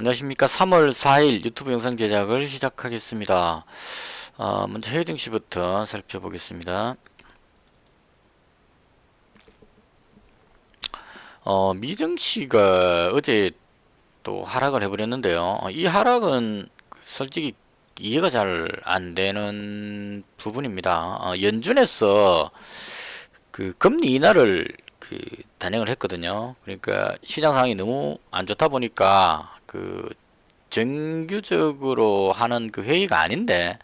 안녕하십니까. 3월 4일 유튜브 영상 제작을 시작하겠습니다. 먼저 해외 증시부터 살펴보겠습니다. 미 증시가 어제 또 하락을 해버렸는데요. 이 하락은 솔직히 이해가 잘 안 되는 부분입니다. 연준에서 그 금리 인하를 단행을 했거든요. 그러니까 시장 상황이 너무 안 좋다 보니까 정규적으로 하는 그 회의가 아닌데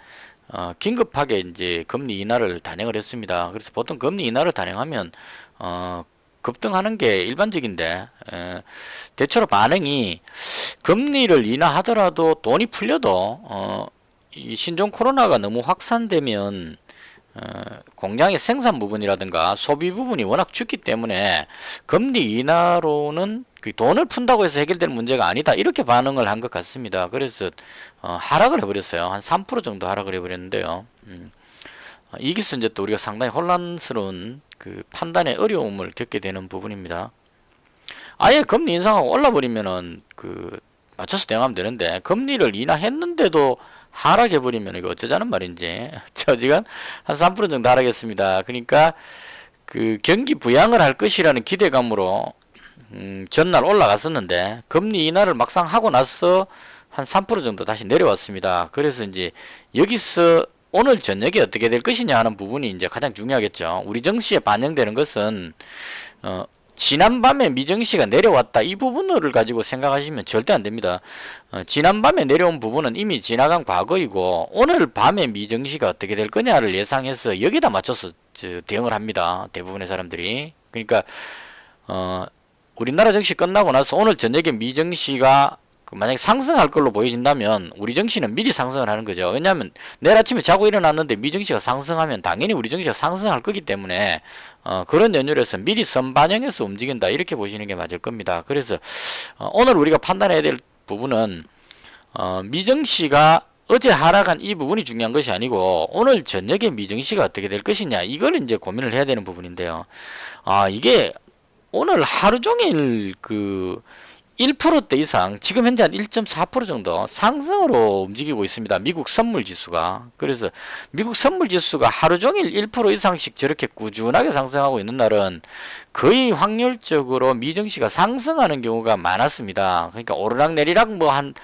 긴급하게 이제 금리 인하를 단행을 했습니다. 그래서 보통 금리 인하를 단행하면 급등하는 게 일반적인데 대체로 반응이 금리를 인하하더라도 돈이 풀려도 이 신종 코로나가 너무 확산되면 공장의 생산 부분이라든가 소비 부분이 워낙 죽기 때문에 금리 인하로는 그 돈을 푼다고 해서 해결되는 문제가 아니다, 이렇게 반응을 한 것 같습니다. 그래서 하락을 해버렸어요. 한 3% 정도 하락을 해버렸는데요. 이기서 이제 또 우리가 상당히 혼란스러운 그 판단의 어려움을 겪게 되는 부분입니다. 아예 금리 인상하고 올라버리면은 맞춰서 대응하면 되는데, 금리를 인하했는데도 하락해버리면 이거 어쩌자는 말인지. 저 지금 한 3% 정도 하락했습니다. 그러니까 경기 부양을 할 것이라는 기대감으로 전날 올라갔었는데, 금리 인하를 막상 하고 나서 한 3% 정도 다시 내려왔습니다. 그래서 이제 여기서 오늘 저녁에 어떻게 될 것이냐 하는 부분이 이제 가장 중요하겠죠. 우리 증시에 반영되는 것은 지난밤에 미증시가 내려왔다, 이 부분을 가지고 생각하시면 절대 안 됩니다. 지난밤에 내려온 부분은 이미 지나간 과거이고, 오늘 밤에 미증시가 어떻게 될 거냐를 예상해서 여기다 맞춰서 대응을 합니다. 대부분의 사람들이. 그러니까 우리나라 증시 끝나고 나서 오늘 저녁에 미증시가 만약에 상승할 걸로 보여진다면 우리 증시는 미리 상승을 하는 거죠. 왜냐하면 내일 아침에 자고 일어났는데 미증시가 상승하면 당연히 우리 증시가 상승할 거기 때문에 그런 연율에서 미리 선반영해서 움직인다, 이렇게 보시는 게 맞을 겁니다. 그래서 오늘 우리가 판단해야 될 부분은 미증시가 어제 하락한 이 부분이 중요한 것이 아니고, 오늘 저녁에 미증시가 어떻게 될 것이냐, 이걸 이제 고민을 해야 되는 부분인데요. 이게 오늘 하루 종일 1%대 이상, 지금 현재 한 1.4% 정도 상승으로 움직이고 있습니다. 미국 선물 지수가. 그래서 미국 선물 지수가 하루 종일 1% 이상씩 저렇게 꾸준하게 상승하고 있는 날은 거의 확률적으로 미증시가 상승하는 경우가 많았습니다. 그러니까 오르락내리락 한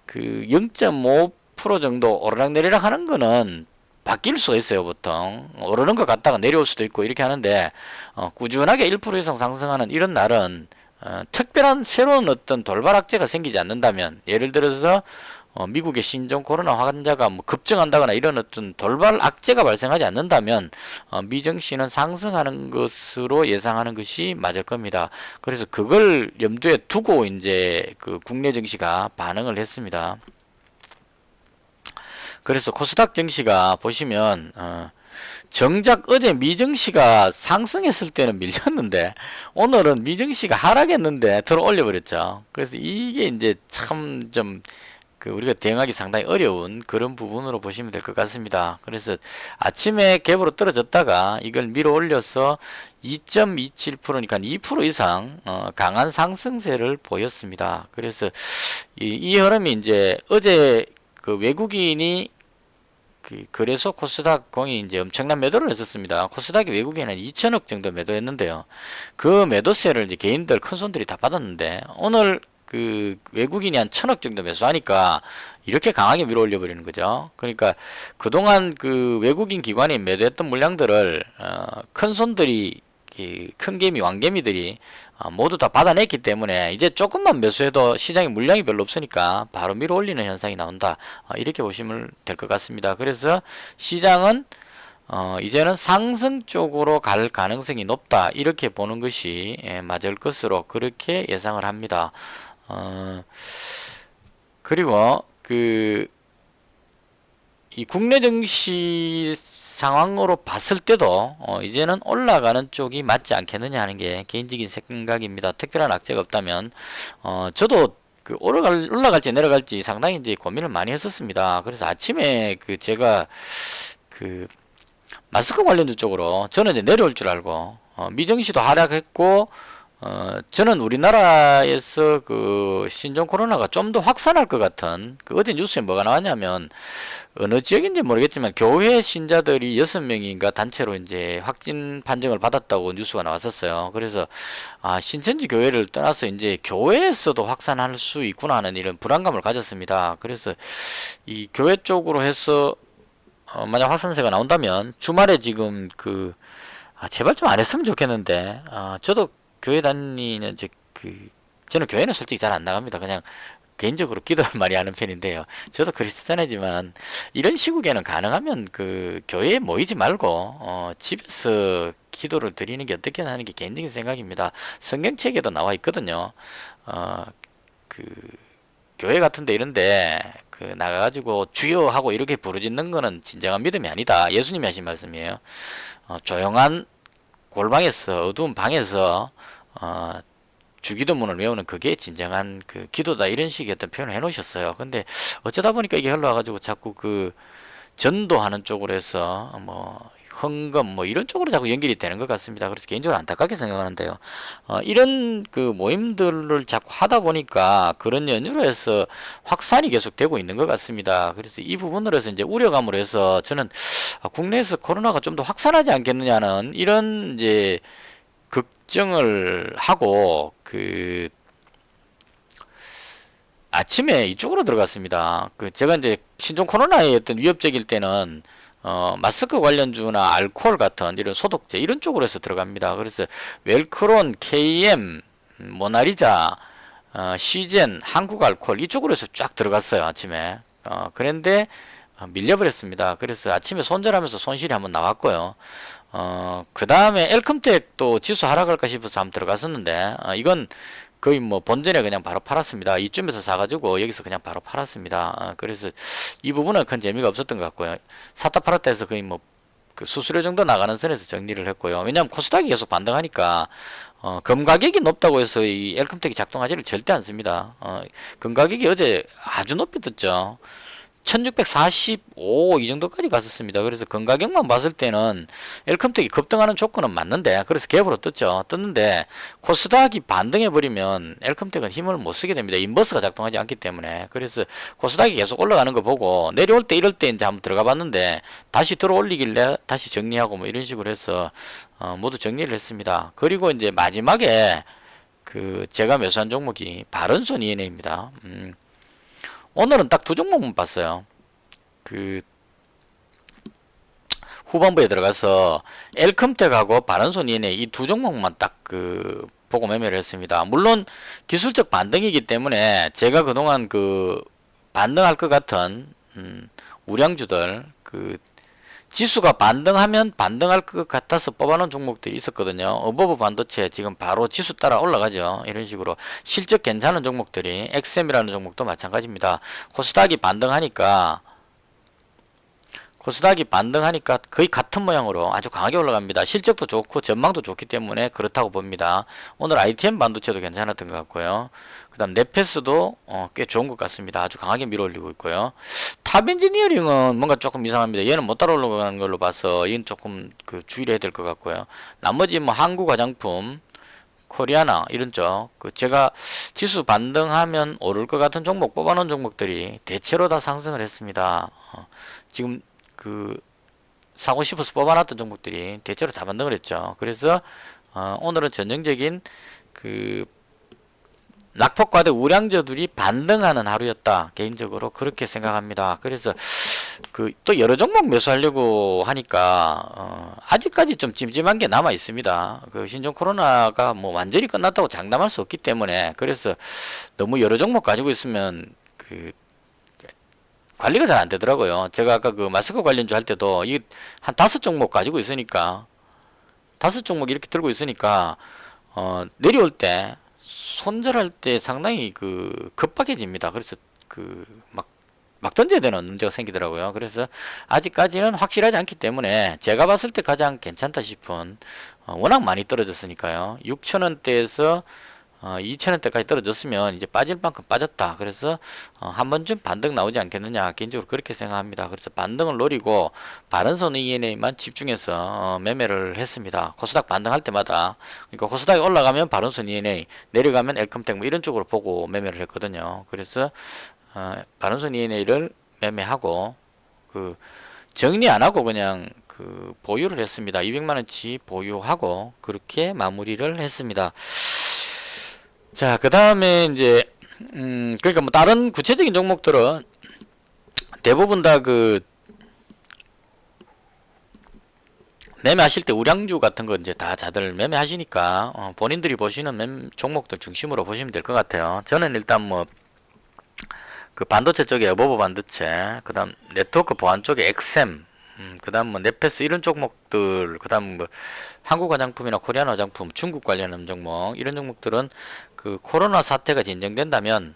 0.5% 정도 오르락내리락 하는 거는 바뀔 수가 있어요. 보통 오르는 것 같다가 내려올 수도 있고 이렇게 하는데, 꾸준하게 1% 이상 상승하는 이런 날은 특별한 새로운 어떤 돌발 악재가 생기지 않는다면, 예를 들어서 미국의 신종 코로나 환자가 급증한다거나 이런 어떤 돌발 악재가 발생하지 않는다면 미증시는 상승하는 것으로 예상하는 것이 맞을 겁니다. 그래서 그걸 염두에 두고 이제 국내 증시가 반응을 했습니다. 그래서 코스닥 증시가 보시면 정작 어제 미증시가 상승했을 때는 밀렸는데 오늘은 미증시가 하락했는데 들어 올려버렸죠. 그래서 이게 이제 참 좀 우리가 대응하기 상당히 어려운 그런 부분으로 보시면 될 것 같습니다. 그래서 아침에 갭으로 떨어졌다가 이걸 밀어 올려서 2.27%니까 2% 이상 강한 상승세를 보였습니다. 그래서 이 흐름이 이제 어제 외국인이 그래서 코스닥 공이 이제 엄청난 매도를 했었습니다. 코스닥이 외국인은 2천억 정도 매도했는데요. 그 매도세를 이제 개인들, 큰 손들이 다 받았는데, 오늘 외국인이 한 1,000억 정도 매수하니까 이렇게 강하게 밀어 올려 버리는 거죠. 그러니까 그동안 외국인 기관이 매도했던 물량들을 큰 손들이, 큰 개미, 왕개미들이 모두 다 받아냈기 때문에 이제 조금만 매수해도 시장에 물량이 별로 없으니까 바로 밀어 올리는 현상이 나온다, 이렇게 보시면 될 것 같습니다. 그래서 시장은 이제는 상승 쪽으로 갈 가능성이 높다, 이렇게 보는 것이 맞을 것으로 그렇게 예상을 합니다. 그리고 이 국내 증시 상황으로 봤을 때도 이제는 올라가는 쪽이 맞지 않겠느냐 하는 게 개인적인 생각입니다. 특별한 악재가 없다면 저도 올라갈지 내려갈지 상당히 이제 고민을 많이 했었습니다. 그래서 아침에 제가 마스크 관련주 쪽으로 저는 이제 내려올 줄 알고 미증시도 하락했고 저는 우리나라에서 그 신종 코로나가 좀 더 확산할 것 같은, 그 어제 뉴스에 뭐가 나왔냐면, 어느 지역인지 모르겠지만, 교회 신자들이 6명인가 단체로 이제 확진 판정을 받았다고 뉴스가 나왔었어요. 그래서, 신천지 교회를 떠나서 이제 교회에서도 확산할 수 있구나 하는 이런 불안감을 가졌습니다. 그래서 이 교회 쪽으로 해서, 만약 확산세가 나온다면, 주말에 지금 제발 좀 안 했으면 좋겠는데, 저도 교회 다니는 저는 교회는 솔직히 잘 안 나갑니다. 그냥 개인적으로 기도를 많이 하는 편인데요. 저도 그리스도인이지만 이런 시국에는 가능하면 그 교회에 모이지 말고 집에서 기도를 드리는 게 어떻게 하는 게 개인적인 생각입니다. 성경책에도 나와 있거든요. 그 교회 같은데 이런데 나가가지고 주여 하고 이렇게 부르짖는 거는 진정한 믿음이 아니다. 예수님이 하신 말씀이에요. 조용한 골방에서 어두운 방에서 주기도문을 외우는 그게 진정한 그 기도다 이런 식의 어떤 표현을 해 놓으셨어요. 근데 어쩌다 보니까 이게 흘러와가지고 자꾸 그 전도하는 쪽으로 해서 뭐 헌금 뭐 이런 쪽으로 자꾸 연결이 되는 것 같습니다. 그래서 개인적으로 안타깝게 생각하는데요. 이런 그 모임들을 자꾸 하다 보니까 그런 연유로 해서 확산이 계속 되고 있는 것 같습니다. 그래서 이 부분으로 해서 이제 우려감으로 해서 저는 국내에서 코로나가 좀 더 확산하지 않겠느냐는 이런 이제 걱정을 하고 아침에 이쪽으로 들어갔습니다. 제가 이제 신종 코로나의 어떤 위협적일 때는 마스크 관련주나 알코올 같은 이런 소독제 이런 쪽으로 해서 들어갑니다. 그래서 웰크론, KM, 모나리자, 시젠, 한국알코올 이쪽으로 해서 쫙 들어갔어요. 아침에. 그런데 밀려버렸습니다. 그래서 아침에 손절하면서 손실이 한번 나왔고요. 그 다음에 엘컴텍도 지수 하락할까 싶어서 한번 들어갔었는데, 이건 거의 뭐 본전에 그냥 바로 팔았습니다. 이쯤에서 사가지고 여기서 그냥 바로 팔았습니다. 그래서 이 부분은 큰 재미가 없었던 것 같고요. 샀다 팔았다 해서 거의 뭐 그 수수료 정도 나가는 선에서 정리를 했고요. 왜냐하면 코스닥이 계속 반등하니까 금 가격이 높다고 해서 이 엘컴텍이 작동하지를 절대 않습니다. 금 가격이 어제 아주 높이 떴죠. 1645 이 정도까지 갔었습니다. 그래서 금가격만 봤을 때는 엘컴텍이 급등하는 조건은 맞는데 그래서 갭으로 떴는데 코스닥이 반등해버리면 엘컴텍은 힘을 못 쓰게 됩니다. 인버스가 작동하지 않기 때문에. 그래서 코스닥이 계속 올라가는 거 보고 내려올 때 이럴 때 이제 한번 들어가 봤는데 다시 들어올리길래 다시 정리하고 뭐 이런 식으로 해서 모두 정리를 했습니다. 그리고 이제 마지막에 제가 매수한 종목이 바른손 ENA입니다. 오늘은 딱 두 종목만 봤어요. 후반부에 들어가서 엘컴텍하고 바른손 ENA 이 두 종목만 딱 보고 매매를 했습니다. 물론 기술적 반등이기 때문에 제가 그동안 반등할 것 같은 우량주들 지수가 반등하면 반등할 것 같아서 뽑아놓은 종목들이 있었거든요. 어버브 반도체 지금 바로 지수 따라 올라가죠. 이런 식으로 실적 괜찮은 종목들이 엑셈이라는 종목도 마찬가지입니다. 코스닥이 반등하니까 거의 같은 모양으로 아주 강하게 올라갑니다. 실적도 좋고 전망도 좋기 때문에 그렇다고 봅니다. 오늘 ITM 반도체도 괜찮았던 것 같고요. 그 다음 네페스도 꽤 좋은 것 같습니다. 아주 강하게 밀어올리고 있고요. 탑엔지니어링은 뭔가 조금 이상합니다. 얘는 못 따라 올라가는 걸로 봐서 얘는 조금 주의를 해야 될 것 같고요. 나머지 뭐 한국 화장품, 코리아나 이런 쪽 제가 지수 반등하면 오를 것 같은 종목 뽑아놓은 종목들이 대체로 다 상승을 했습니다. 지금 사고 싶어서 뽑아놨던 종목들이 대체로 다 반등을 했죠. 그래서 오늘은 전형적인 낙폭과대 우량주들이 반등하는 하루였다. 개인적으로 그렇게 생각합니다. 그래서 또 여러 종목 매수하려고 하니까 아직까지 좀 찜찜한 게 남아 있습니다. 신종 코로나가 뭐 완전히 끝났다고 장담할 수 없기 때문에 그래서 너무 여러 종목 가지고 있으면 관리가 잘 안 되더라고요. 제가 아까 마스크 관련주 할 때도 한 5종목 가지고 있으니까 5종목 이렇게 들고 있으니까 내려올 때 손절할 때 상당히 급박해집니다. 그래서 막 던져야 되는 문제가 생기더라고요. 그래서 아직까지는 확실하지 않기 때문에 제가 봤을 때 가장 괜찮다 싶은 워낙 많이 떨어졌으니까요. 6,000원대에서 2,000원대까지 떨어졌으면 이제 빠질 만큼 빠졌다. 그래서 한 번쯤 반등 나오지 않겠느냐, 개인적으로 그렇게 생각합니다. 그래서 반등을 노리고 바른선 ENA만 집중해서 매매를 했습니다. 코스닥 반등할 때마다. 그러니까 코스닥이 올라가면 바른선 ENA, 내려가면 엘컴텍 뭐 이런 쪽으로 보고 매매를 했거든요. 그래서 바른선 ENA를 매매하고 그 정리 안 하고 그냥 그 보유를 했습니다. 200만원치 보유하고 그렇게 마무리를 했습니다. 자, 그 다음에 이제 그러니까 뭐 다른 구체적인 종목들은 대부분 다 그 매매하실 때 우량주 같은 거 이제 다 다들 매매하시니까 본인들이 보시는 종목들 중심으로 보시면 될 것 같아요. 저는 일단 뭐 그 반도체 쪽에 어버버 반도체, 그다음 네트워크 보안 쪽에 엑셈, 그다음 뭐 네페스 이런 종목들, 그다음 뭐 한국 화장품이나 코리안 화장품, 중국 관련한 종목 이런 종목들은 그 코로나 사태가 진정된다면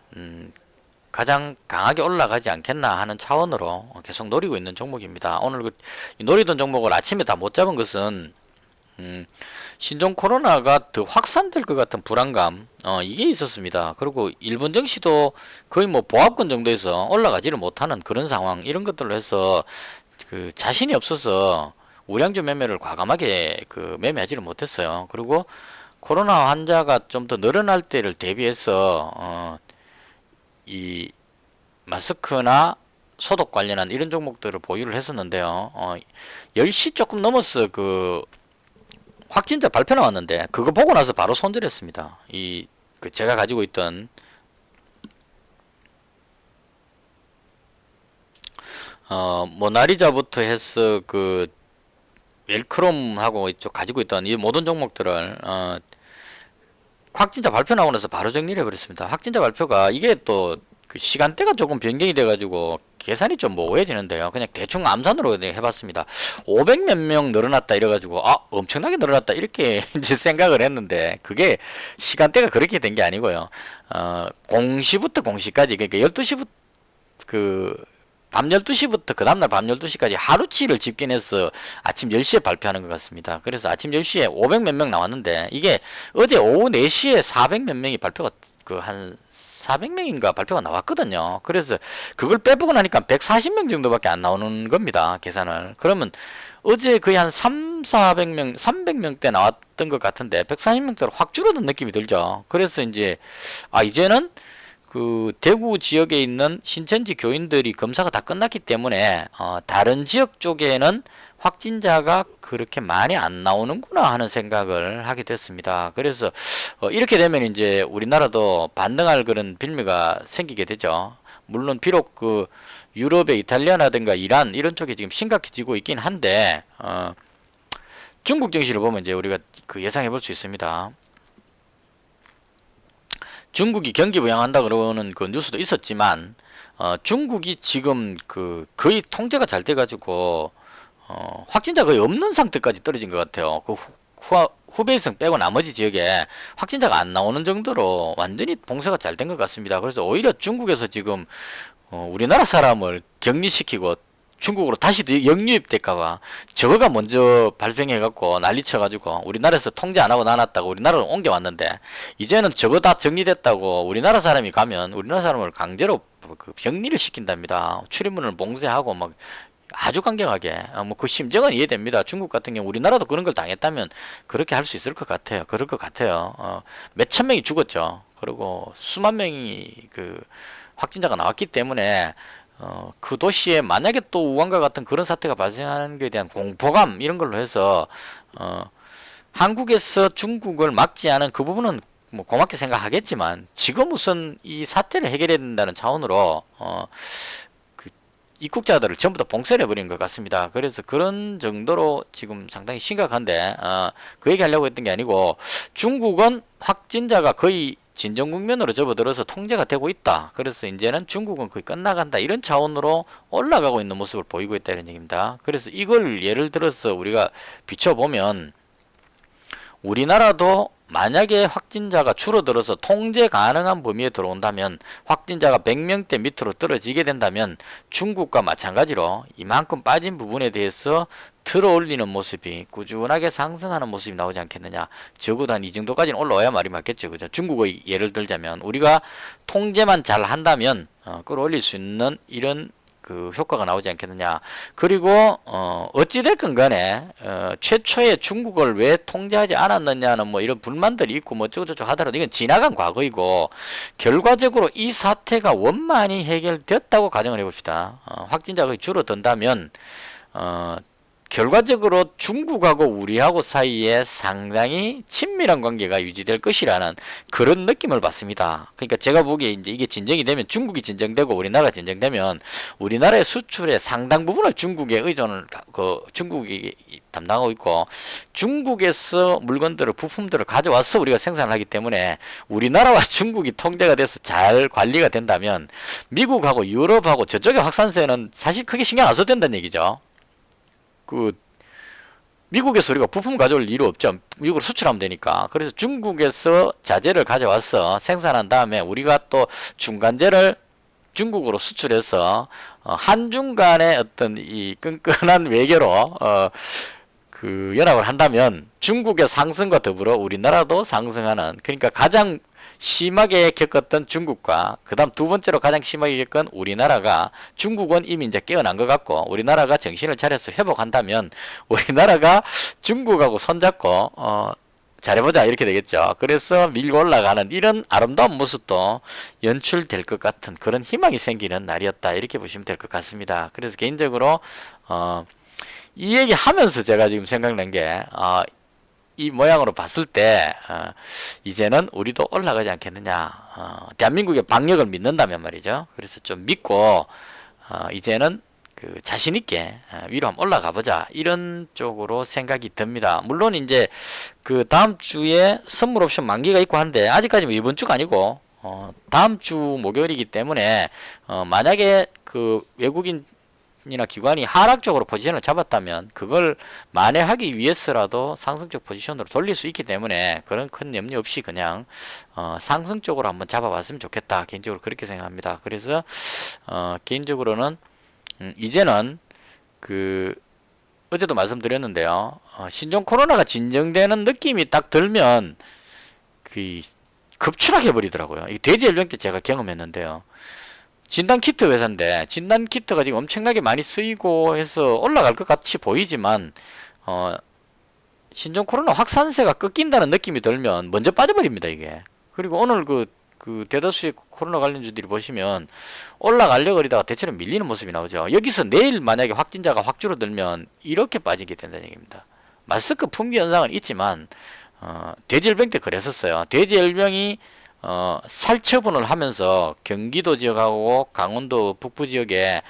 가장 강하게 올라가지 않겠나 하는 차원으로 계속 노리고 있는 종목입니다. 오늘 그 노리던 종목을 아침에 다 못 잡은 것은 신종 코로나가 더 확산될 것 같은 불안감 이게 있었습니다. 그리고 일본 증시도 거의 뭐 보합권 정도에서 올라가지를 못하는 그런 상황, 이런 것들로 해서 그 자신이 없어서 우량주 매매를 과감하게 그 매매하지를 못했어요. 그리고 코로나 환자가 좀 더 늘어날 때를 대비해서 이 마스크나 소독 관련한 이런 종목들을 보유를 했었는데요. 10시 조금 넘었어 그 확진자 발표 나왔는데 그거 보고 나서 바로 손절했습니다. 그 제가 가지고 있던 모나리자부터 해서 그 웰크롬하고 이쪽 가지고 있던 이 모든 종목들을 확진자 발표 나오고 나서 바로 정리를 해버렸습니다. 확진자 발표가 이게 또 그 시간대가 조금 변경이 돼가지고 계산이 좀 모호해지는데요. 그냥 대충 암산으로 해봤습니다. 500 몇 명 늘어났다 이래가지고 엄청나게 늘어났다 이렇게 이제 생각을 했는데 그게 시간대가 그렇게 된 게 아니고요. 공시부터 공시까지, 그러니까 12시부터 밤 12시부터 그 다음날 밤 12시까지 하루치를 집계해서 아침 10시에 발표하는 것 같습니다. 그래서 아침 10시에 500 몇 명 나왔는데 이게 어제 오후 4시에 400 몇 명이 발표가 한 400명인가 발표가 나왔거든요. 그래서 그걸 빼보고 나니까 140명 정도밖에 안 나오는 겁니다. 계산을. 그러면 어제 거의 한 400명, 300명대 나왔던 것 같은데 140명대로 확 줄어든 느낌이 들죠. 그래서 이제는 그 대구 지역에 있는 신천지 교인들이 검사가 다 끝났기 때문에 다른 지역 쪽에는 확진자가 그렇게 많이 안 나오는구나 하는 생각을 하게 됐습니다. 그래서 이렇게 되면 이제 우리나라도 반등할 그런 빌미가 생기게 되죠. 물론 비록 그 유럽의 이탈리아라든가 이란 이런 쪽이 지금 심각해지고 있긴 한데 중국 증시를 보면 이제 우리가 그 예상해 볼 수 있습니다. 중국이 경기 부양한다 그러는 그 뉴스도 있었지만 중국이 지금 그 거의 통제가 잘 돼가지고 확진자 거의 없는 상태까지 떨어진 것 같아요. 그 후베이성 빼고 나머지 지역에 확진자가 안 나오는 정도로 완전히 봉쇄가 잘 된 것 같습니다. 그래서 오히려 중국에서 지금 우리나라 사람을 격리시키고 중국으로 다시 역유입될까봐 저거가 먼저 발생해갖고 난리쳐가지고 우리나라에서 통제 안하고 나눴다고 우리나라로 옮겨왔는데 이제는 저거 다 정리됐다고 우리나라 사람이 가면 우리나라 사람을 강제로 그 격리를 시킨답니다. 출입문을 봉쇄하고 막 아주 강경하게 뭐 그 심정은 이해됩니다. 중국 같은 경우 우리나라도 그런 걸 당했다면 그렇게 할 수 있을 것 같아요. 그럴 것 같아요. 몇천 명이 죽었죠. 그리고 수만 명이 그 확진자가 나왔기 때문에 그 도시에 만약에 또 우한과 같은 그런 사태가 발생하는 것에 대한 공포감 이런 걸로 해서 한국에서 중국을 막지 않은 그 부분은 뭐 고맙게 생각하겠지만 지금 우선 이 사태를 해결해야 된다는 차원으로 그 입국자들을 전부 다 봉쇄를 해버린 것 같습니다. 그래서 그런 정도로 지금 상당히 심각한데 그 얘기 하려고 했던 게 아니고 중국은 확진자가 거의 진정 국면으로 접어들어서 통제가 되고 있다. 그래서 이제는 중국은 거의 끝나간다. 이런 차원으로 올라가고 있는 모습을 보이고 있다. 이런 얘기입니다. 그래서 이걸 예를 들어서 우리가 비춰보면 우리나라도 만약에 확진자가 줄어들어서 통제 가능한 범위에 들어온다면, 확진자가 100명대 밑으로 떨어지게 된다면 중국과 마찬가지로 이만큼 빠진 부분에 대해서 들어 올리는 모습이 꾸준하게 상승하는 모습이 나오지 않겠느냐. 적어도 한 이 정도까지는 올라와야 말이 맞겠죠. 그죠? 중국의 예를 들자면 우리가 통제만 잘 한다면 끌어올릴 수 있는 이런 그 효과가 나오지 않겠느냐. 그리고 어찌됐건 간에 최초에 중국을 왜 통제하지 않았느냐는 뭐 이런 불만들이 있고 뭐 어쩌고저쩌고 하더라도 이건 지나간 과거이고, 결과적으로 이 사태가 원만히 해결됐다고 가정을 해봅시다. 확진자가 거의 줄어든다면 결과적으로 중국하고 우리하고 사이에 상당히 친밀한 관계가 유지될 것이라는 그런 느낌을 받습니다. 그러니까 제가 보기에 이제 이게 진정이 되면, 중국이 진정되고 우리나라가 진정되면 우리나라의 수출의 상당 부분을 중국에 의존을 중국이 담당하고 있고, 중국에서 물건들을 부품들을 가져와서 우리가 생산을 하기 때문에 우리나라와 중국이 통제가 돼서 잘 관리가 된다면 미국하고 유럽하고 저쪽의 확산세는 사실 크게 신경 안 써도 된다는 얘기죠. 미국에서 우리가 부품 가져올 일이 없죠. 미국으로 수출하면 되니까. 그래서 중국에서 자재를 가져와서 생산한 다음에 우리가 또 중간재를 중국으로 수출해서 한중 간의 어떤 이 끈끈한 외교로 그 연합을 한다면 중국의 상승과 더불어 우리나라도 상승하는, 그러니까 가장 심하게 겪었던 중국과 그 다음 두 번째로 가장 심하게 겪은 우리나라가, 중국은 이미 이제 깨어난 것 같고 우리나라가 정신을 차려서 회복한다면 우리나라가 중국하고 손잡고 잘해보자 이렇게 되겠죠. 그래서 밀고 올라가는 이런 아름다운 모습도 연출될 것 같은 그런 희망이 생기는 날이었다 이렇게 보시면 될 것 같습니다. 그래서 개인적으로 이 얘기 하면서 제가 지금 생각난 게 이 모양으로 봤을 때 이제는 우리도 올라가지 않겠느냐. 대한민국의 방역을 믿는다면 말이죠. 그래서 좀 믿고 이제는 그 자신 있게 위로 한번 올라가 보자 이런 쪽으로 생각이 듭니다. 물론 이제 그 다음 주에 선물 옵션 만기가 있고 한데 아직까지는 이번 주가 아니고 다음 주 목요일이기 때문에 만약에 그 외국인 이나 기관이 하락적으로 포지션을 잡았다면 그걸 만회하기 위해서라도 상승적 포지션으로 돌릴 수 있기 때문에 그런 큰 염려 없이 그냥 상승적으로 한번 잡아봤으면 좋겠다, 개인적으로 그렇게 생각합니다. 그래서 개인적으로는 이제는 그 어제도 말씀드렸는데요, 신종 코로나가 진정되는 느낌이 딱 들면 그 급추락해 버리더라고요. 이 돼지열병 때 제가 경험했는데요. 진단키트 회사인데 진단키트가 지금 엄청나게 많이 쓰이고 해서 올라갈 것 같이 보이지만 신종 코로나 확산세가 꺾인다는 느낌이 들면 먼저 빠져버립니다, 이게. 그리고 오늘 그 대다수의 코로나 관련주들이 보시면 올라가려고 그러다가 대체로 밀리는 모습이 나오죠. 여기서 내일 만약에 확진자가 확 줄어들면 이렇게 빠지게 된다는 얘기입니다. 마스크 품귀 현상은 있지만 돼지열병 때 그랬었어요. 돼지열병이 살처분을 하면서 경기도 지역하고 강원도 북부 지역에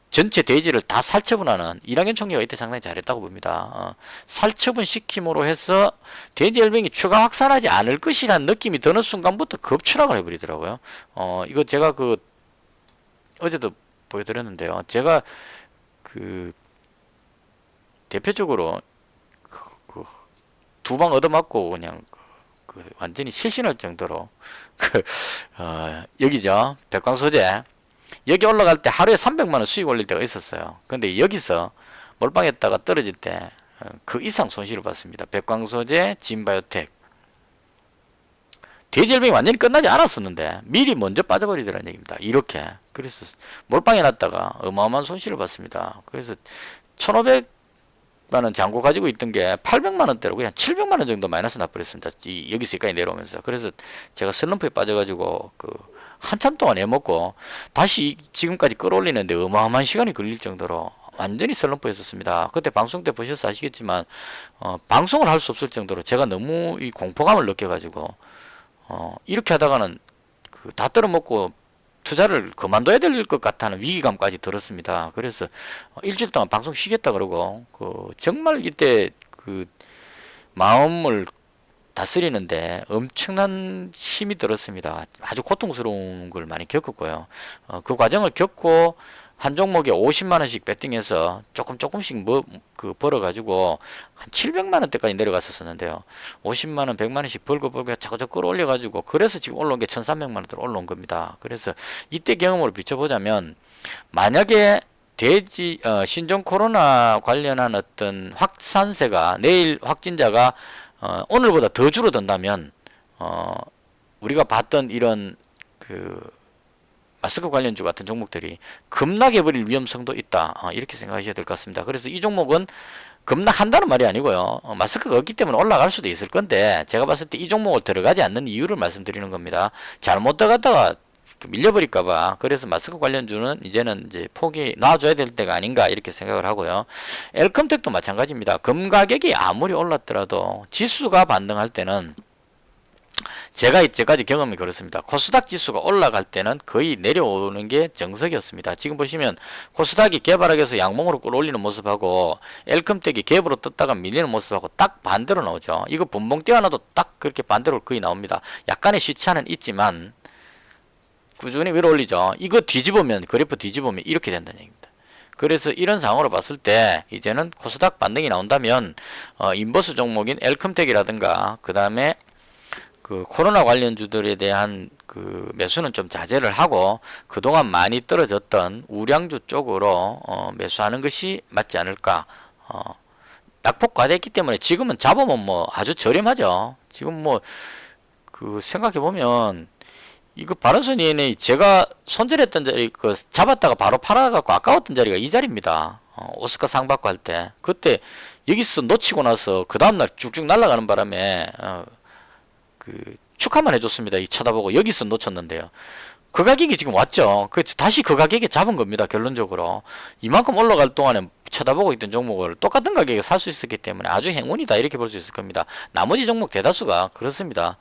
전체 돼지를 다 살처분하는 이낙연 총리가 이때 상당히 잘했다고 봅니다. 살처분 시킴으로 해서 돼지열병이 추가 확산하지 않을 것이라는 느낌이 드는 순간부터 급추락을 해버리더라고요. 이거 제가 어제도 보여드렸는데요. 제가 대표적으로 두 방 얻어맞고 그냥 완전히 실신할 정도로 여기죠, 백광소재 여기 올라갈 때 하루에 300만원 수익 올릴 때가 있었어요. 근데 여기서 몰빵했다가 떨어질 때 그 이상 손실을 봤습니다. 백광소재, 진바이오텍. 돼지열병이 완전히 끝나지 않았었는데 미리 먼저 빠져버리더라는 얘기입니다. 이렇게. 그래서 몰빵해 놨다가 어마어마한 손실을 봤습니다. 그래서 1,500만원 잔고 가지고 있던 게 800만원대로 그냥 700만원 정도 마이너스 나버렸습니다. 여기서 여기까지 내려오면서. 그래서 제가 슬럼프에 빠져가지고 한참 동안 해먹고 다시 지금까지 끌어올리는데 어마어마한 시간이 걸릴 정도로 완전히 슬럼프였었습니다. 그때 방송 때 보셔서 아시겠지만 방송을 할 수 없을 정도로 제가 너무 이 공포감을 느껴가지고 이렇게 하다가는 다 떨어먹고 투자를 그만둬야 될 것 같다는 위기감까지 들었습니다. 그래서 일주일 동안 방송 쉬겠다 그러고 정말 이때 마음을 다스리는데 엄청난 힘이 들었습니다. 아주 고통스러운 걸 많이 겪었고요. 그 과정을 겪고 한 종목에 50만 원씩 베팅해서 조금씩 벌어가지고 한 700만 원대까지 내려갔었는데요. 50만 원, 100만 원씩 벌고 자꾸 끌어올려가지고 그래서 지금 올라온 게 1,300만 원대로 올라온 겁니다. 그래서 이때 경험으로 비춰보자면 만약에 신종 코로나 관련한 어떤 확산세가 내일 확진자가 오늘보다 더 줄어든다면 우리가 봤던 이런 마스크 관련주 같은 종목들이 급락해 버릴 위험성도 있다. 이렇게 생각하셔야 될 것 같습니다. 그래서 이 종목은 급락한다는 말이 아니고요. 마스크가 없기 때문에 올라갈 수도 있을 건데 제가 봤을 때 이 종목을 들어가지 않는 이유를 말씀드리는 겁니다. 잘못 들어갔다가 밀려버릴까봐. 그래서 마스크 관련주는 이제는 이제 폭이 놔줘야 될 때가 아닌가 이렇게 생각을 하고요. 엘컴텍도 마찬가지입니다. 금 가격이 아무리 올랐더라도 지수가 반등할 때는 제가 이제까지 경험이 그렇습니다. 코스닥 지수가 올라갈 때는 거의 내려오는 게 정석이었습니다. 지금 보시면 코스닥이 개발하게서 양봉으로 끌어올리는 모습하고 엘컴텍이 갭으로 떴다가 밀리는 모습하고 딱 반대로 나오죠. 이거 분봉 띄어놔도 딱 그렇게 반대로 거의 나옵니다. 약간의 시차는 있지만 꾸준히 위로 올리죠. 이거 뒤집으면 그래프 뒤집으면 이렇게 된다는 얘기입니다. 그래서 이런 상황으로 봤을 때 이제는 코스닥 반등이 나온다면 인버스 종목인 엘컴텍이라든가 그 다음에 코로나 관련주들에 대한 매수는 좀 자제를 하고 그동안 많이 떨어졌던 우량주 쪽으로 매수하는 것이 맞지 않을까. 낙폭 과대했기 때문에 지금은 잡으면 뭐 아주 저렴하죠. 지금 뭐 생각해 보면 이거 바른선 ENA 제가 손절했던 자리 잡았다가 바로 팔아갖고 아까웠던 자리가 이 자리입니다. 오스카 상 받고 할 때 그때 여기서 놓치고 나서 그 다음날 쭉쭉 날아가는 바람에 축하만 해줬습니다. 이 쳐다보고 여기서 놓쳤는데요. 그 가격이 지금 왔죠. 다시 그 가격에 잡은 겁니다. 결론적으로 이만큼 올라갈 동안에 쳐다보고 있던 종목을 똑같은 가격에 살 수 있었기 때문에 아주 행운이다 이렇게 볼 수 있을 겁니다. 나머지 종목 대다수가 그렇습니다.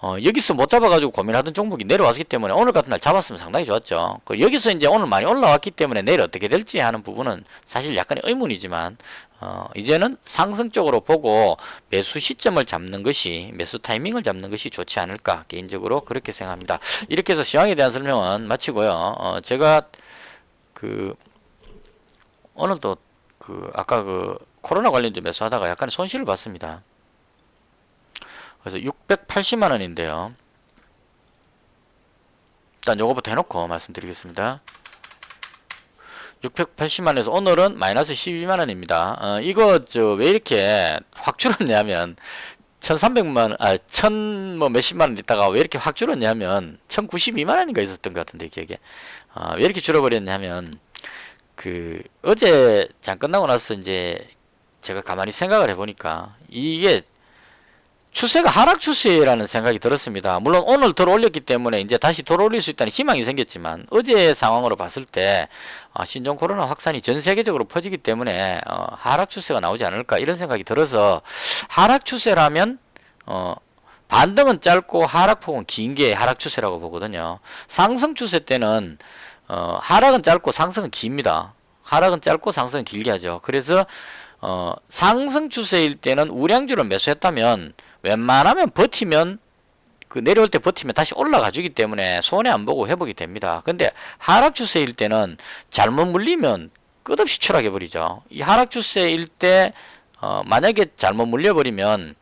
여기서 못 잡아가지고 고민하던 종목이 내려왔기 때문에 오늘 같은 날 잡았으면 상당히 좋았죠. 여기서 이제 오늘 많이 올라왔기 때문에 내일 어떻게 될지 하는 부분은 사실 약간의 의문이지만 이제는 상승 쪽으로 보고 매수 시점을 잡는 것이 매수 타이밍을 잡는 것이 좋지 않을까 개인적으로 그렇게 생각합니다. 이렇게 해서 시황에 대한 설명은 마치고요. 제가 오늘도 아까 코로나 관련주 매수하다가 약간의 손실을 봤습니다. 그래서 680만 원인데요. 일단 요거부터 해놓고 말씀드리겠습니다. 680만 원에서 오늘은 마이너스 12만 원입니다. 이거 왜 이렇게 확 줄었냐면 1000 뭐 몇십만 원 있다가 왜 이렇게 확 줄었냐면 1092만 원인가 있었던 것 같은데 기억에. 왜 이렇게 줄어버렸냐면 어제 장 끝나고 나서 이제 제가 가만히 생각을 해보니까 이게 추세가 하락 추세라는 생각이 들었습니다. 물론 오늘 들어올렸기 때문에 이제 다시 들어올릴 수 있다는 희망이 생겼지만 어제 상황으로 봤을 때 신종 코로나 확산이 전 세계적으로 퍼지기 때문에 하락 추세가 나오지 않을까 이런 생각이 들어서 하락 추세라면 반등은 짧고 하락폭은 긴 게 하락 추세라고 보거든요. 상승 추세 때는 하락은 짧고 상승은 깁니다. 하락은 짧고 상승은 길게 하죠. 그래서 상승 추세일 때는 우량주를 매수했다면 웬만하면 버티면 내려올 때 버티면 다시 올라가 주기 때문에 손해 안 보고 회복이 됩니다. 근데 하락 추세일 때는 잘못 물리면 끝없이 추락해 버리죠. 이 하락 추세일 때 만약에 잘못 물려버리면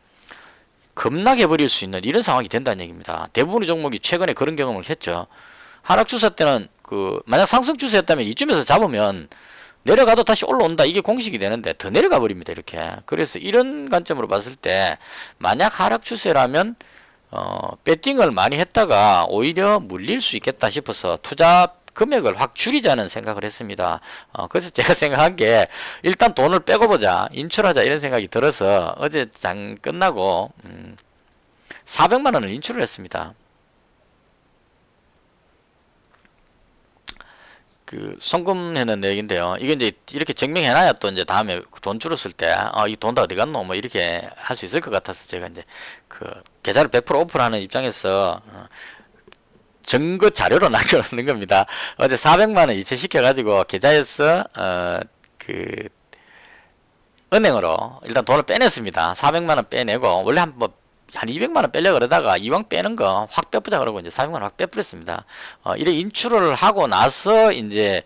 급락해 버릴 수 있는 이런 상황이 된다는 얘기입니다. 대부분의 종목이 최근에 그런 경험을 했죠. 하락 추세 때는 만약 상승 추세였다면 이쯤에서 잡으면 내려가도 다시 올라온다 이게 공식이 되는데 더 내려가 버립니다 이렇게. 그래서 이런 관점으로 봤을 때 만약 하락 추세라면 배팅을 많이 했다가 오히려 물릴 수 있겠다 싶어서 투자 금액을 확 줄이자는 생각을 했습니다. 그래서 제가 생각한 게 일단 돈을 빼고 보자 인출하자 이런 생각이 들어서 어제 장 끝나고 400만 원을 인출을 했습니다. 송금해놓은 얘기인데요. 이게 이제 이렇게 증명해놔야 또 이제 다음에 돈 줄었을 때, 이 돈 다 어디 갔노? 뭐 이렇게 할 수 있을 것 같아서 제가 이제 계좌를 100% 오픈하는 입장에서 증거 자료로 남겨놓는 겁니다. 어제 400만원 이체시켜가지고 계좌에서, 은행으로 일단 돈을 빼냈습니다. 400만원 빼내고, 원래 한 200만원 빼려고 그러다가 이왕 빼는 거 확 빼보자 그러고 이제 400만원 확 빼버렸습니다. 이래 인출을 하고 나서 이제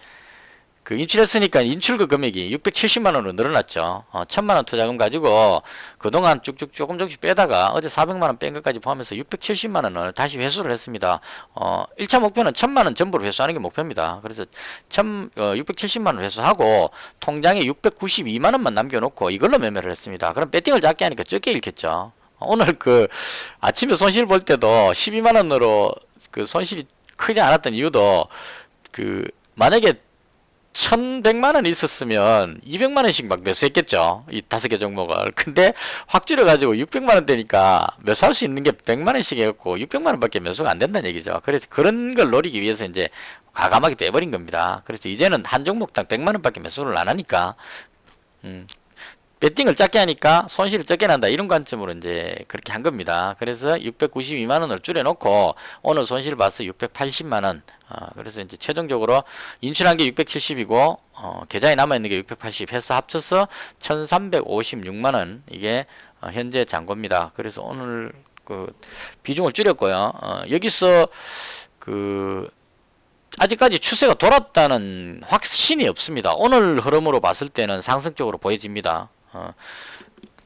그 인출했으니까 인출금 금액이 670만 원으로 늘어났죠. 1000만 원 투자금 가지고 그동안 쭉쭉 조금씩 빼다가 어제 400만 원 뺀 것까지 포함해서 670만 원을 다시 회수를 했습니다. 1차 목표는 1000만 원 전부를 회수하는 게 목표입니다. 그래서 670만 원 회수하고 통장에 692만 원만 남겨놓고 이걸로 매매를 했습니다. 그럼 배팅을 작게 하니까 적게 잃겠죠. 오늘 그 아침에 손실 볼 때도 12만 원으로 그 손실이 크지 않았던 이유도 그 만약에 1100만 원 있었으면 200만 원씩 막 매수했겠죠. 이 5개 종목을. 근데 확 줄여가지고 600만 원 되니까 매수할 수 있는 게 100만 원씩 해갖고 600만 원밖에 매수가 안 된다는 얘기죠. 그래서 그런 걸 노리기 위해서 이제 과감하게 빼버린 겁니다. 그래서 이제는 한 종목당 100만 원밖에 매수를 안 하니까, 배팅을 작게 하니까 손실을 적게 난다, 이런 관점으로 이제 그렇게 한 겁니다. 그래서 692만 원을 줄여놓고 오늘 손실 봐서 680만 원. 그래서 이제 최종적으로 인출한 게 670이고 계좌에 남아있는 게 680 해서 합쳐서 1356만 원, 이게 현재 잔고입니다. 그래서 오늘 그 비중을 줄였고요. 여기서 그 아직까지 추세가 돌았다는 확신이 없습니다. 오늘 흐름으로 봤을 때는 상승적으로 보여집니다.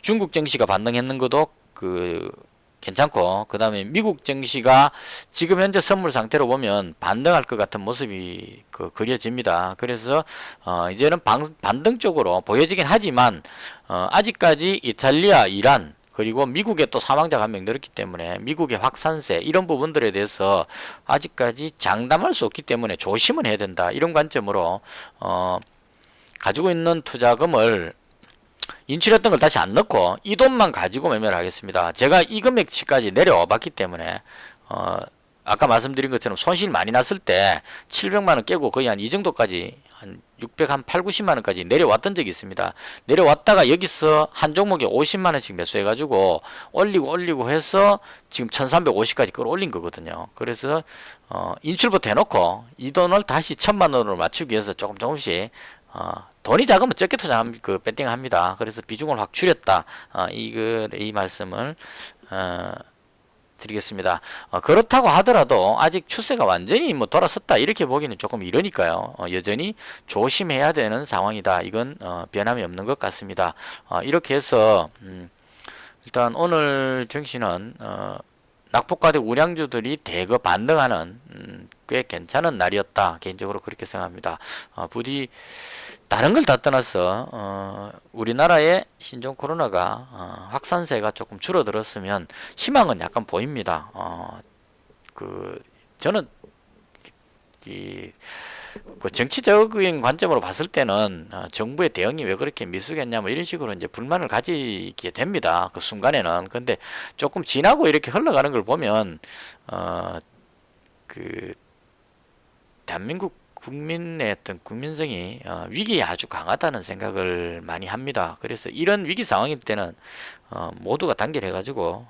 중국 증시가 반등했는 것도 괜찮고, 그 다음에 미국 증시가 지금 현재 선물 상태로 보면 반등할 것 같은 모습이 그려집니다. 그래서 이제는 반등적으로 보여지긴 하지만 아직까지 이탈리아, 이란, 그리고 미국에 또 사망자가 한 명 늘었기 때문에 미국의 확산세, 이런 부분들에 대해서 아직까지 장담할 수 없기 때문에 조심은 해야 된다, 이런 관점으로 가지고 있는 투자금을 인출했던 걸 다시 안 넣고 이 돈만 가지고 매매를 하겠습니다. 제가 이 금액치까지 내려와 봤기 때문에 아까 말씀드린 것처럼 손실 많이 났을 때 700만 원 깨고 거의 한 이 정도까지, 한 600, 한 8, 90만 원까지 내려왔던 적이 있습니다. 내려왔다가 여기서 한 종목에 50만 원씩 매수해가지고 올리고 해서 지금 1350까지 끌어올린 거거든요. 그래서 인출부터 해놓고 이 돈을 다시 1000만 원으로 맞추기 위해서 조금씩 돈이 작으면 적게 배팅을 합니다. 그래서 비중을 확 줄였다. 이 말씀을 드리겠습니다. 그렇다고 하더라도 아직 추세가 완전히 돌아섰다, 이렇게 보기는 조금 이러니까요. 여전히 조심해야 되는 상황이다. 이건 변함이 없는 것 같습니다. 이렇게 해서 일단 오늘 증시는 낙폭과대 우량주들이 대거 반등하는 꽤 괜찮은 날이었다, 개인적으로 그렇게 생각합니다. 부디 다른 걸 다 떠나서 우리나라의 신종 코로나가 확산세가 조금 줄어들었으면 희망은 약간 보입니다. 저는 그 정치적인 관점으로 봤을 때는 정부의 대응이 왜 그렇게 미숙했냐, 뭐 이런 식으로 이제 불만을 가지게 됩니다. 그 순간에는. 근데 조금 지나고 이렇게 흘러가는 걸 보면 대한민국 국민의 어떤 국민성이 위기에 아주 강하다는 생각을 많이 합니다. 그래서 이런 위기 상황일 때는 모두가 단결해 가지고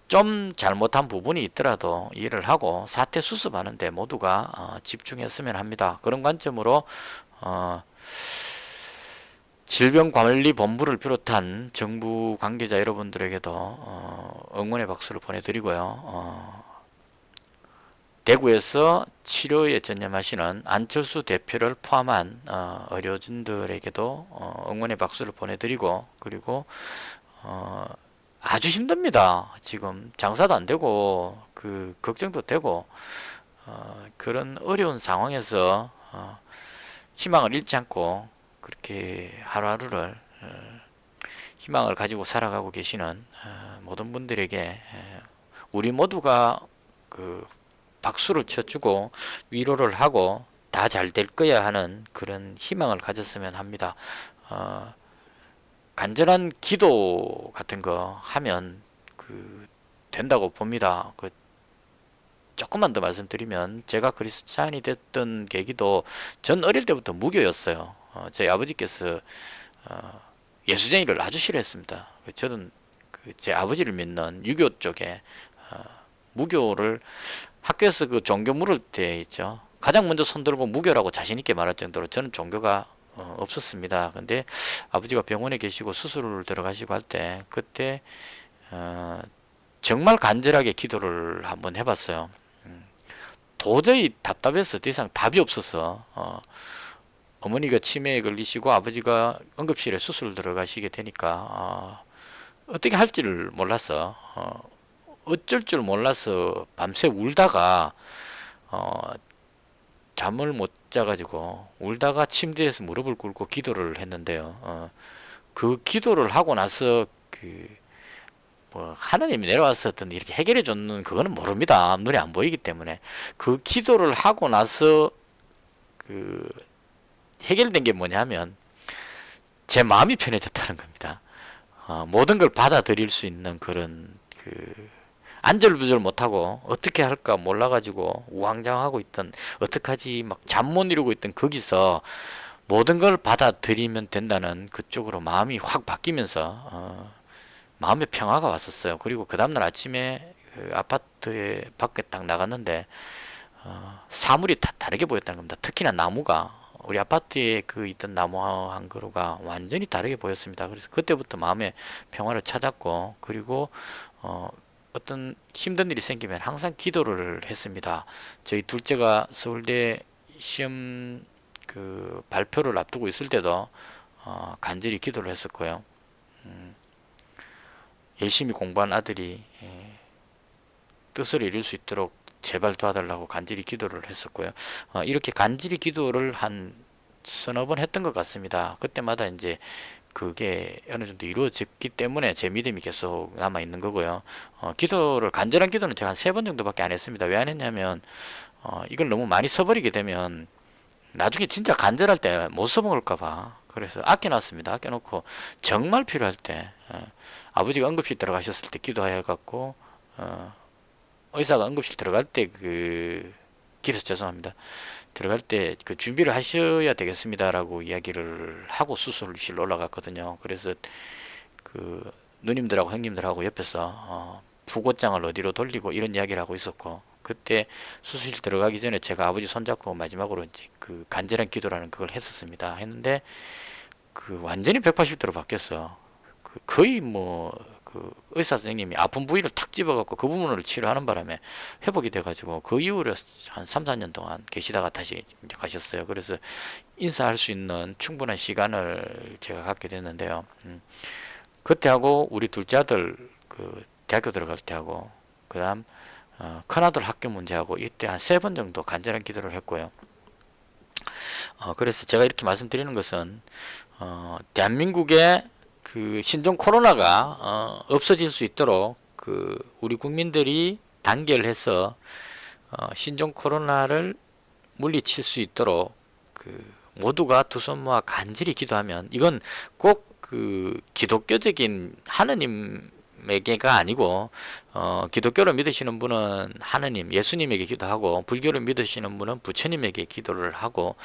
좀 잘못한 부분이 있더라도 이해를 하고 사태 수습하는데 모두가 집중했으면 합니다. 그런 관점으로 질병관리본부를 비롯한 정부 관계자 여러분들에게도 응원의 박수를 보내드리고요. 대구에서 치료에 전념하시는 안철수 대표를 포함한 의료진들에게도 응원의 박수를 보내드리고, 그리고 아주 힘듭니다. 지금 장사도 안 되고 걱정도 되고 그런 어려운 상황에서 희망을 잃지 않고 그렇게 하루하루를 희망을 가지고 살아가고 계시는 모든 분들에게 우리 모두가 박수를 쳐주고 위로를 하고 다 잘 될 거야 하는 그런 희망을 가졌으면 합니다. 간절한 기도 같은 거 하면 된다고 봅니다. 조금만 더 말씀드리면, 제가 크리스찬이 됐던 계기도 전 어릴 때부터 무교였어요. 저희 아버지께서 예수쟁이를 아주 싫어했습니다. 저는 제 아버지를 믿는 유교 쪽에 무교를 학교에서 종교 물을 때 있죠. 가장 먼저 손들고 무교라고 자신있게 말할 정도로 저는 종교가 없었습니다. 근데 아버지가 병원에 계시고 수술을 들어가시고 할 때, 그때 정말 간절하게 기도를 한번 해봤어요. 도저히 답답해서 더 이상 답이 없어서 어머니가 치매에 걸리시고 아버지가 응급실에 수술 들어가시게 되니까 어떻게 할지를 몰라서 어쩔 줄 몰라서 밤새 울다가 어, 잠을 못 자가지고 울다가 침대에서 무릎을 꿇고 기도를 했는데요. 그 기도를 하고 나서 뭐 하나님이 내려와서 어떤 이렇게 해결해 줬는 그거는 모릅니다. 눈에 안 보이기 때문에 그 기도를 하고 나서 그 해결된 게 뭐냐면 제 마음이 편해졌다는 겁니다. 모든 걸 받아들일 수 있는 그런 안절부절 못하고 어떻게 할까 몰라가지고 우왕좌왕하고 있던 어떡하지 막 잠 못 이루고 있던 거기서 모든 걸 받아들이면 된다는 그쪽으로 마음이 확 바뀌면서 마음의 평화가 왔었어요. 그리고 그 다음날 아침에 그 아파트에 밖에 딱 나갔는데 사물이 다 다르게 보였다는 겁니다. 특히나 나무가 우리 아파트에 그 있던 나무 한 그루가 완전히 다르게 보였습니다. 그래서 그때부터 마음의 평화를 찾았고 그리고 어떤 힘든 일이 생기면 항상 기도를 했습니다. 저희 둘째가 서울대 시험 그 발표를 앞두고 있을 때도 간절히 기도를 했었고요. 열심히 공부한 아들이 뜻을 이룰 수 있도록 제발 도와달라고 간절히 기도를 했었고요. 이렇게 간절히 기도를 한 서너 번 했던 것 같습니다. 그때마다 이제 그게 어느 정도 이루어졌기 때문에 제 믿음이 계속 남아 있는 거고요. 간절한 기도는 제가 한 3번 정도밖에 안 했습니다. 왜 안 했냐면 이걸 너무 많이 써버리게 되면 나중에 진짜 간절할 때 못 써먹을까 봐 그래서 아껴놨습니다. 아껴놓고 정말 필요할 때 아버지가 응급실 들어가셨을 때 기도해 갖고 의사가 응급실 들어갈 때 길어서 죄송합니다. 들어갈 때 그 준비를 하셔야 되겠습니다라고 이야기를 하고 수술실로 올라갔거든요. 그래서 그 누님들하고 형님들하고 옆에서 부고장을 어디로 돌리고 이런 이야기를 하고 있었고 그때 수술실 들어가기 전에 제가 아버지 손잡고 마지막으로 이제 그 간절한 기도라는 그걸 했었습니다. 했는데 완전히 180도로 바뀌었어. 거의 의사 선생님이 아픈 부위를 탁 집어갖고 그 부분을 치료하는 바람에 회복이 돼가지고 그 이후로 한 3, 4년 동안 계시다가 다시 가셨어요. 그래서 인사할 수 있는 충분한 시간을 제가 갖게 됐는데요. 그때 하고 우리 둘째 아들 대학교 들어갈 때 하고 그 다음 큰아들 학교 문제하고 이때 한 3번 정도 간절한 기도를 했고요. 그래서 제가 이렇게 말씀드리는 것은 대한민국의 신종 코로나가 없어질 수 있도록 우리 국민들이 단결해서 신종 코로나를 물리칠 수 있도록 모두가 두 손 모아 간절히 기도하면 이건 꼭 기독교적인 하느님에게가 아니고 기독교를 믿으시는 분은 하느님 예수님에게 기도하고 불교를 믿으시는 분은 부처님에게 기도를 하고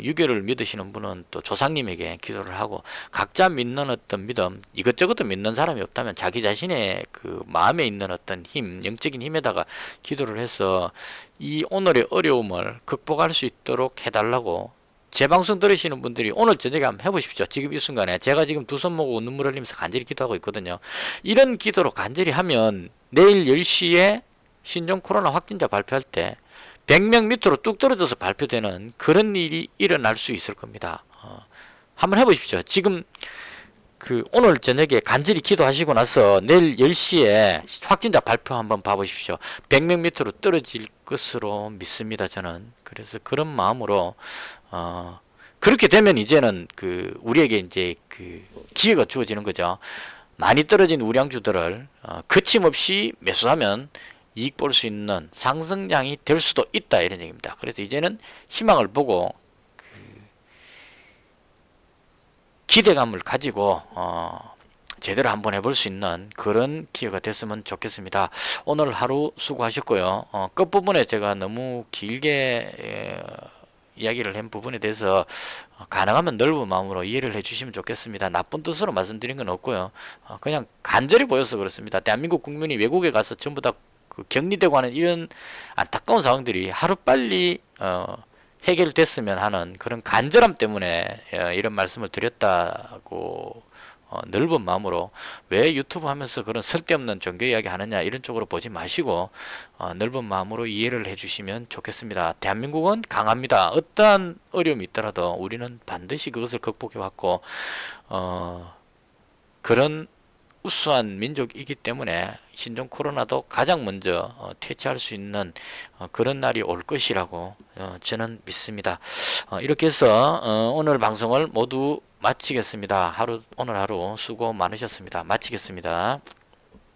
유교를 믿으시는 분은 또 조상님에게 기도를 하고 각자 믿는 어떤 믿음 이것저것 믿는 사람이 없다면 자기 자신의 마음에 있는 어떤 힘 영적인 힘에다가 기도를 해서 이 오늘의 어려움을 극복할 수 있도록 해달라고 제 방송 들으시는 분들이 오늘 저녁에 한번 해보십시오. 지금 이 순간에 제가 지금 두 손 모으고 눈물 흘리면서 간절히 기도하고 있거든요. 이런 기도로 간절히 하면 내일 10시에 신종 코로나 확진자 발표할 때 100명 밑으로 뚝 떨어져서 발표되는 그런 일이 일어날 수 있을 겁니다. 한번 해보십시오. 지금 오늘 저녁에 간절히 기도하시고 나서 내일 10시에 확진자 발표 한번 봐보십시오. 100명 밑으로 떨어질 것으로 믿습니다. 저는. 그래서 그런 마음으로 그렇게 되면 이제는 우리에게 이제 기회가 주어지는 거죠. 많이 떨어진 우량주들을 거침없이 매수하면 이익 볼 수 있는 상승장이 될 수도 있다 이런 얘기입니다. 그래서 이제는 희망을 보고 기대감을 가지고 제대로 한번 해볼 수 있는 그런 기회가 됐으면 좋겠습니다. 오늘 하루 수고하셨고요. 끝부분에 제가 너무 길게 이야기를 한 부분에 대해서 가능하면 넓은 마음으로 이해를 해주시면 좋겠습니다. 나쁜 뜻으로 말씀드린 건 없고요. 그냥 간절히 보여서 그렇습니다. 대한민국 국민이 외국에 가서 전부 다 격리되고 하는 이런 안타까운 상황들이 하루빨리 해결됐으면 하는 그런 간절함 때문에 이런 말씀을 드렸다고 넓은 마음으로 왜 유튜브 하면서 그런 쓸데없는 종교 이야기 하느냐 이런 쪽으로 보지 마시고 넓은 마음으로 이해를 해주시면 좋겠습니다. 대한민국은 강합니다. 어떠한 어려움이 있더라도 우리는 반드시 그것을 극복해 왔고 그런 우수한 민족이기 때문에 신종 코로나도 가장 먼저 퇴치할 수 있는 그런 날이 올 것이라고 저는 믿습니다. 이렇게 해서 오늘 방송을 모두 마치겠습니다. 오늘 하루 수고 많으셨습니다. 마치겠습니다.